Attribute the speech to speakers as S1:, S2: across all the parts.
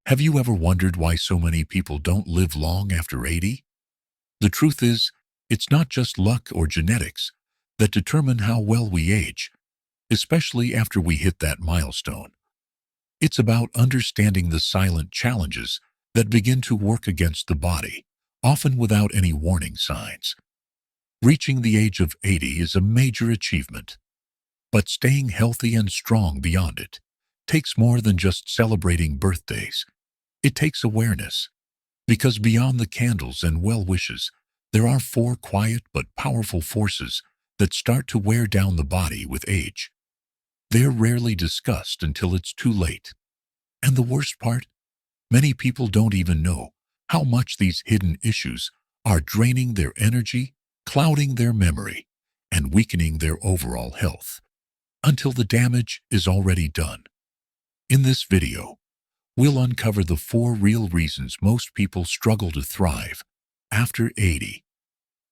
S1: Have you ever wondered why so many people don't live long after 80? The truth is, it's not just luck or genetics that determine how well we age, especially after we hit that milestone. It's about understanding the silent challenges that begin to work against the body, often without any warning signs. Reaching the age of 80 is a major achievement, but staying healthy and strong beyond it takes more than just celebrating birthdays. It takes awareness, because beyond the candles and well wishes, there are four quiet but powerful forces that start to wear down the body with age. They're rarely discussed until it's too late. And the worst part? Many people don't even know how much these hidden issues are draining their energy, clouding their memory, and weakening their overall health, until the damage is already done. In this video, we'll uncover the 4 real reasons most people struggle to thrive after 80.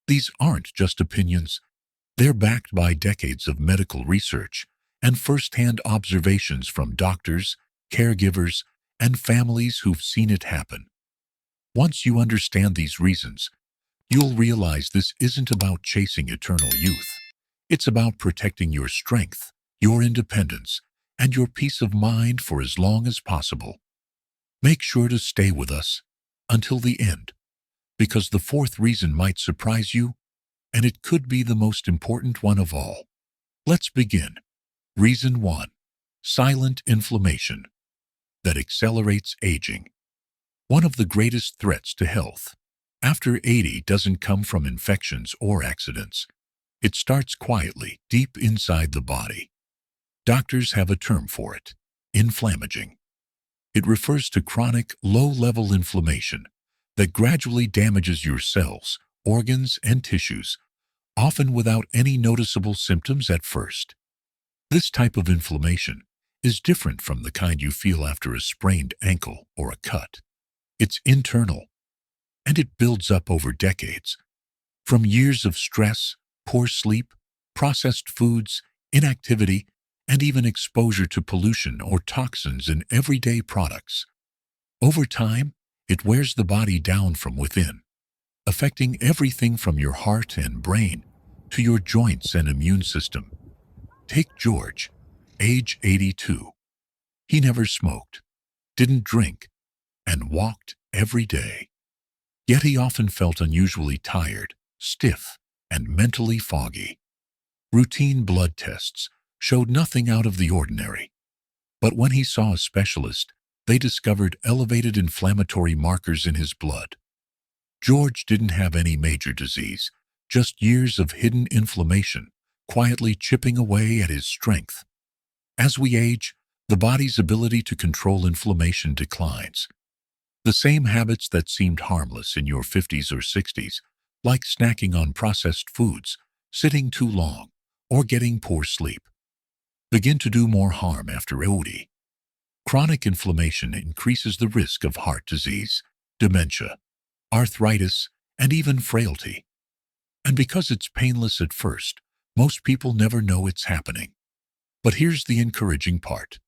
S1: These aren't just opinions. They're backed by decades of medical research and first-hand observations from doctors, caregivers, and families who've seen it happen. Once you understand these reasons, you'll realize this isn't about chasing eternal youth. It's about protecting your strength, your independence, and your peace of mind for as long as possible. Make sure to stay with us until the end, because the 4th reason might surprise you, and it could be the most important one of all. Let's begin. Reason 1. Silent inflammation that accelerates aging. One of the greatest threats to health after 80 doesn't come from infections or accidents. It starts quietly, deep inside the body. Doctors have a term for it: inflammaging. It refers to chronic, low-level inflammation that gradually damages your cells, organs, and tissues, often without any noticeable symptoms at first. This type of inflammation is different from the kind you feel after a sprained ankle or a cut. It's internal, and it builds up over decades. From years of stress, poor sleep, processed foods, inactivity, and even exposure to pollution or toxins in everyday products. Over time, it wears the body down from within, affecting everything from your heart and brain to your joints and immune system. Take George, age 82. He never smoked, didn't drink, and walked every day. Yet he often felt unusually tired, stiff, and mentally foggy. Routine blood tests showed nothing out of the ordinary. But when he saw a specialist, they discovered elevated inflammatory markers in his blood. George didn't have any major disease, just years of hidden inflammation, quietly chipping away at his strength. As we age, the body's ability to control inflammation declines. The same habits that seemed harmless in your 50s or 60s, like snacking on processed foods, sitting too long, or getting poor sleep, begin to do more harm after 80. Chronic inflammation increases the risk of heart disease, dementia, arthritis, and even frailty. And because it's painless at first, most people never know it's happening. But here's the encouraging part.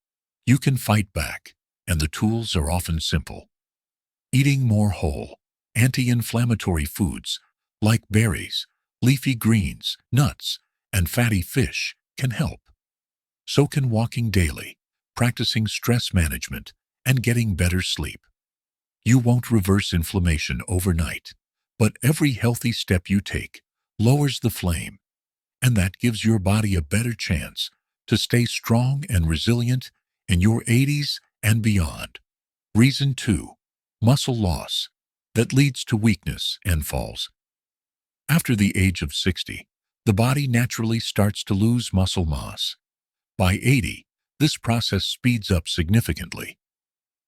S1: You can fight back, and the tools are often simple. Eating more whole, anti-inflammatory foods like berries, leafy greens, nuts, and fatty fish can help. So can walking daily, practicing stress management, and getting better sleep. You won't reverse inflammation overnight, but every healthy step you take lowers the flame, and that gives your body a better chance to stay strong and resilient in your 80s and beyond. Reason 2. Muscle loss that leads to weakness and falls. After the age of 60, the body naturally starts to lose muscle mass. By 80, this process speeds up significantly.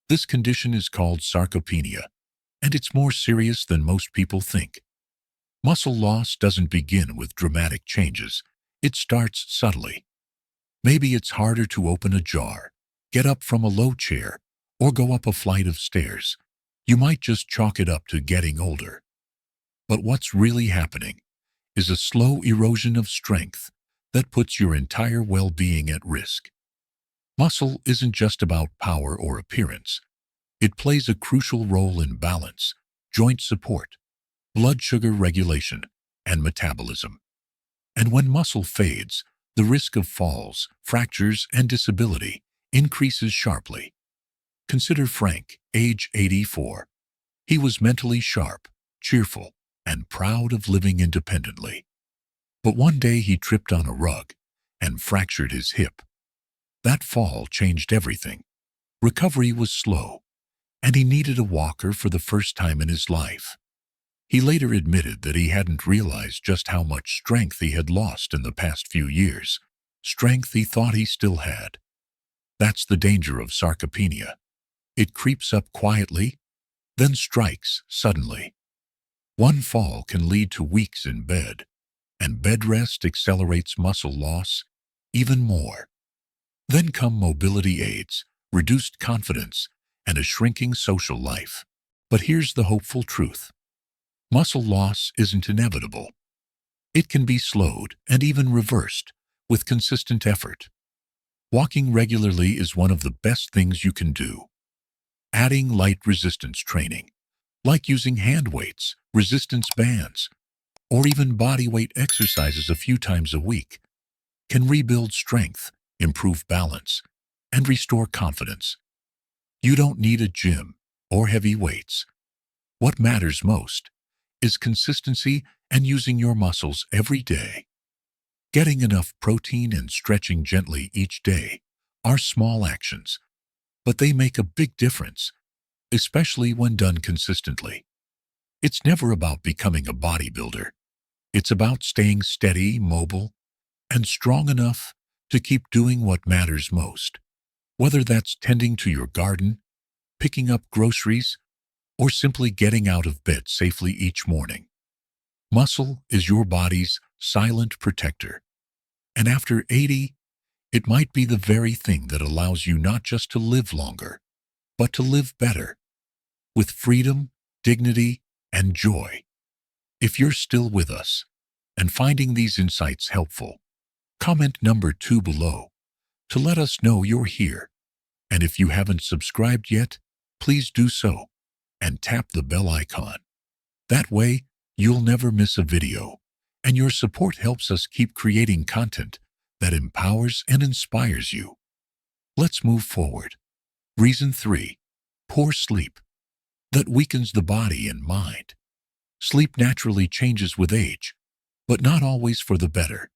S1: This condition is called sarcopenia, and it's more serious than most people think. Muscle loss doesn't begin with dramatic changes. It starts subtly. Maybe it's harder to open a jar, get up from a low chair, or go up a flight of stairs. You might just chalk it up to getting older. But what's really happening is a slow erosion of strength that puts your entire well-being at risk. Muscle isn't just about power or appearance. It plays a crucial role in balance, joint support, blood sugar regulation, and metabolism. And when muscle fades, the risk of falls, fractures, and disability increases sharply. Consider Frank, age 84. He was mentally sharp, cheerful, and proud of living independently. But one day he tripped on a rug and fractured his hip. That fall changed everything. Recovery was slow, and he needed a walker for the first time in his life. He later admitted that he hadn't realized just how much strength he had lost in the past few years, strength he thought he still had. That's the danger of sarcopenia. It creeps up quietly, then strikes suddenly. One fall can lead to weeks in bed, and bed rest accelerates muscle loss even more. Then come mobility aids, reduced confidence, and a shrinking social life. But here's the hopeful truth. Muscle loss isn't inevitable. It can be slowed and even reversed with consistent effort. Walking regularly is one of the best things you can do. Adding light resistance training, like using hand weights, resistance bands, or even body weight exercises a few times a week, can rebuild strength, improve balance, and restore confidence. You don't need a gym or heavy weights. What matters most is consistency and using your muscles every day. Getting enough protein and stretching gently each day are small actions, but they make a big difference, especially when done consistently. It's never about becoming a bodybuilder. It's about staying steady, mobile, and strong enough to keep doing what matters most, whether that's tending to your garden, picking up groceries, or simply getting out of bed safely each morning. Muscle is your body's silent protector, and after 80, it might be the very thing that allows you not just to live longer, but to live better, with freedom, dignity, and joy. If you're still with us and finding these insights helpful, comment number 2 below to let us know you're here. And if you haven't subscribed yet, please do so and tap the bell icon. That way, you'll never miss a video, and your support helps us keep creating content that empowers and inspires you. Let's move forward. Reason 3. Poor sleep. That weakens the body and mind. Sleep naturally changes with age, but not always for the better.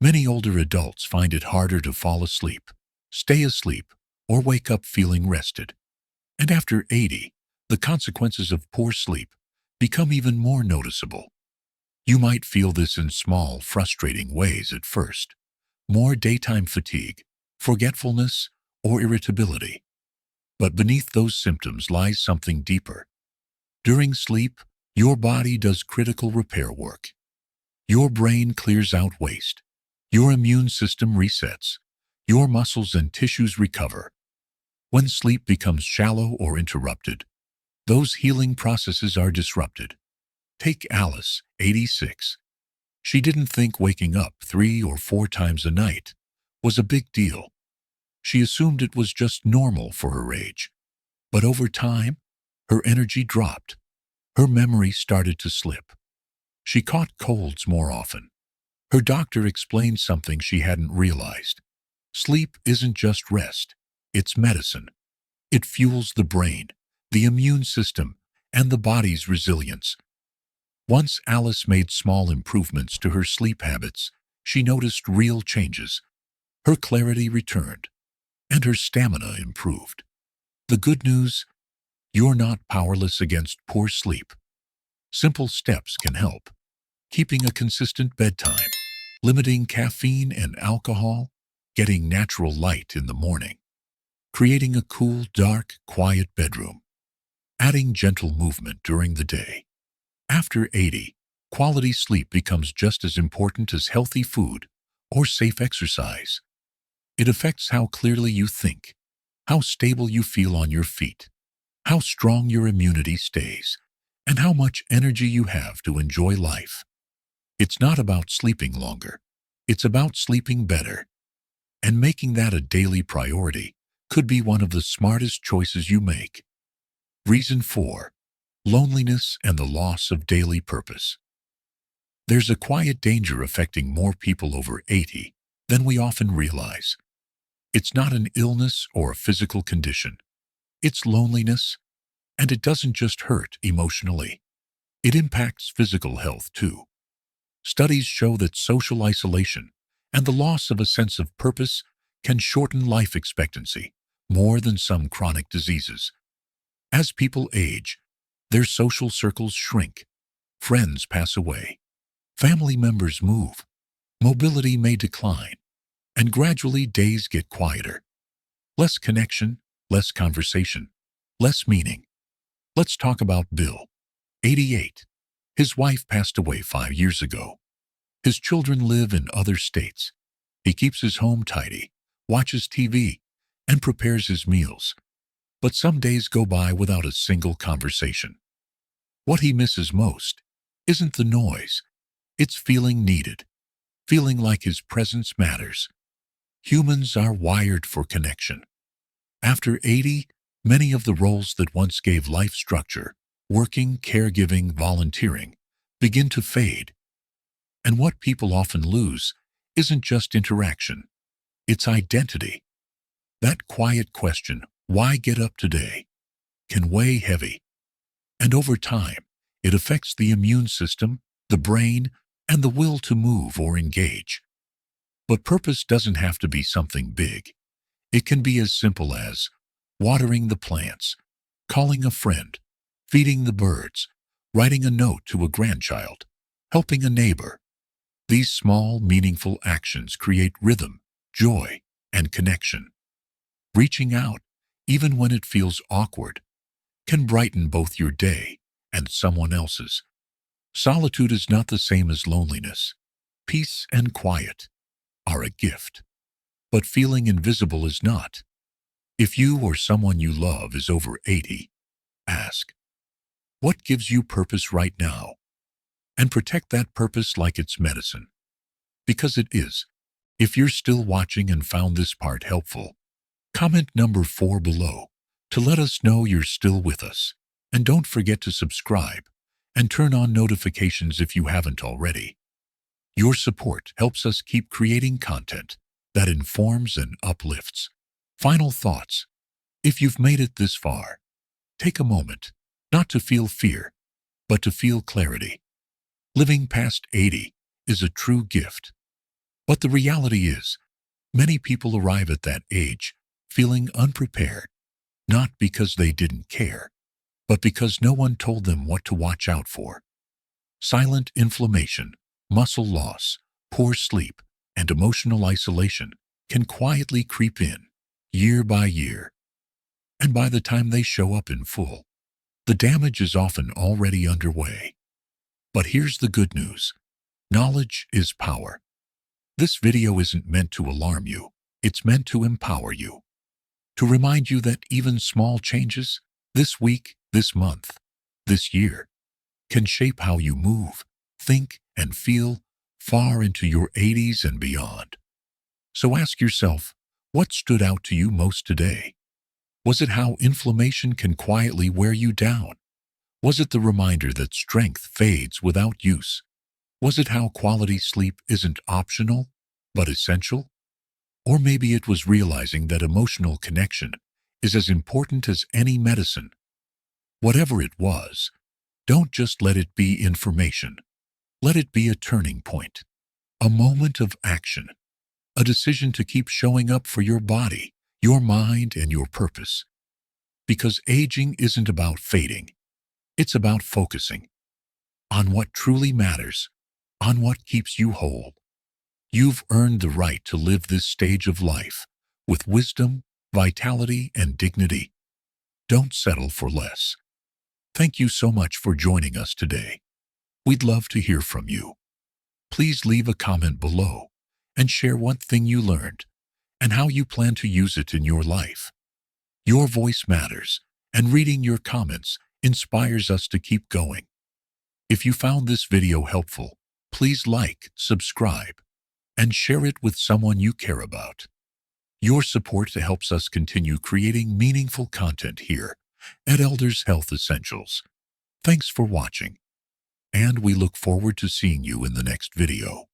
S1: Many older adults find it harder to fall asleep, stay asleep, or wake up feeling rested. And after 80, the consequences of poor sleep become even more noticeable. You might feel this in small, frustrating ways at first. More daytime fatigue, forgetfulness, or irritability. But beneath those symptoms lies something deeper. During sleep, your body does critical repair work. Your brain clears out waste. Your immune system resets. Your muscles and tissues recover. When sleep becomes shallow or interrupted, those healing processes are disrupted. Take Alice, 86. She didn't think waking up 3 or 4 times a night was a big deal. She assumed it was just normal for her age. But over time, her energy dropped. Her memory started to slip. She caught colds more often. Her doctor explained something she hadn't realized. Sleep isn't just rest, it's medicine. It fuels the brain, the immune system, and the body's resilience. Once Alice made small improvements to her sleep habits, she noticed real changes. Her clarity returned, and her stamina improved. The good news: you're not powerless against poor sleep. Simple steps can help. Keeping a consistent bedtime, limiting caffeine and alcohol, getting natural light in the morning, creating a cool, dark, quiet bedroom, adding gentle movement during the day. After 80, quality sleep becomes just as important as healthy food or safe exercise. It affects how clearly you think, how stable you feel on your feet, how strong your immunity stays, and how much energy you have to enjoy life. It's not about sleeping longer. It's about sleeping better. And making that a daily priority could be one of the smartest choices you make. Reason 4. Loneliness and the loss of daily purpose. There's a quiet danger affecting more people over 80 than we often realize. It's not an illness or a physical condition. It's loneliness, and it doesn't just hurt emotionally. It impacts physical health too. Studies show that social isolation and the loss of a sense of purpose can shorten life expectancy more than some chronic diseases. As people age, their social circles shrink, friends pass away, family members move, mobility may decline, and gradually days get quieter. Less connection, less conversation, less meaning. Let's talk about Bill, 88. His wife passed away 5 years ago. His children live in other states. He keeps his home tidy, watches TV, and prepares his meals. But some days go by without a single conversation. What he misses most isn't the noise. It's feeling needed, feeling like his presence matters. Humans are wired for connection. After 80, many of the roles that once gave life structure, working, caregiving, volunteering, begin to fade. And what people often lose isn't just interaction, it's identity. That quiet question, why get up today, can weigh heavy. And over time, it affects the immune system, the brain, and the will to move or engage. But purpose doesn't have to be something big. It can be as simple as watering the plants, calling a friend, feeding the birds, writing a note to a grandchild, helping a neighbor. These small, meaningful actions create rhythm, joy, and connection. Reaching out, even when it feels awkward, can brighten both your day and someone else's. Solitude is not the same as loneliness. Peace and quiet are a gift. But feeling invisible is not. If you or someone you love is over 80, ask, what gives you purpose right now? And protect that purpose like it's medicine. Because it is. If you're still watching and found this part helpful, comment number 4 below to let us know you're still with us. And don't forget to subscribe and turn on notifications if you haven't already. Your support helps us keep creating content that informs and uplifts. Final thoughts. If you've made it this far, take a moment, not to feel fear, but to feel clarity. Living past 80 is a true gift. But the reality is, many people arrive at that age feeling unprepared, not because they didn't care, but because no one told them what to watch out for. Silent inflammation, muscle loss, poor sleep, and emotional isolation can quietly creep in, year by year. And by the time they show up in full, the damage is often already underway. But here's the good news. Knowledge is power. This video isn't meant to alarm you. It's meant to empower you. To remind you that even small changes, this week, this month, this year, can shape how you move, think, and feel far into your 80s and beyond. So ask yourself, what stood out to you most today? Was it how inflammation can quietly wear you down? Was it the reminder that strength fades without use? Was it how quality sleep isn't optional, but essential? Or maybe it was realizing that emotional connection is as important as any medicine. Whatever it was, don't just let it be information. Let it be a turning point, a moment of action, a decision to keep showing up for your body, your mind, and your purpose. Because aging isn't about fading. It's about focusing on what truly matters, on what keeps you whole. You've earned the right to live this stage of life with wisdom, vitality, and dignity. Don't settle for less. Thank you so much for joining us today. We'd love to hear from you. Please leave a comment below and share one thing you learned and how you plan to use it in your life. Your voice matters, and reading your comments inspires us to keep going. If you found this video helpful, please like, subscribe, and share it with someone you care about. Your support helps us continue creating meaningful content here at Elders Health Essentials. Thanks for watching, and we look forward to seeing you in the next video.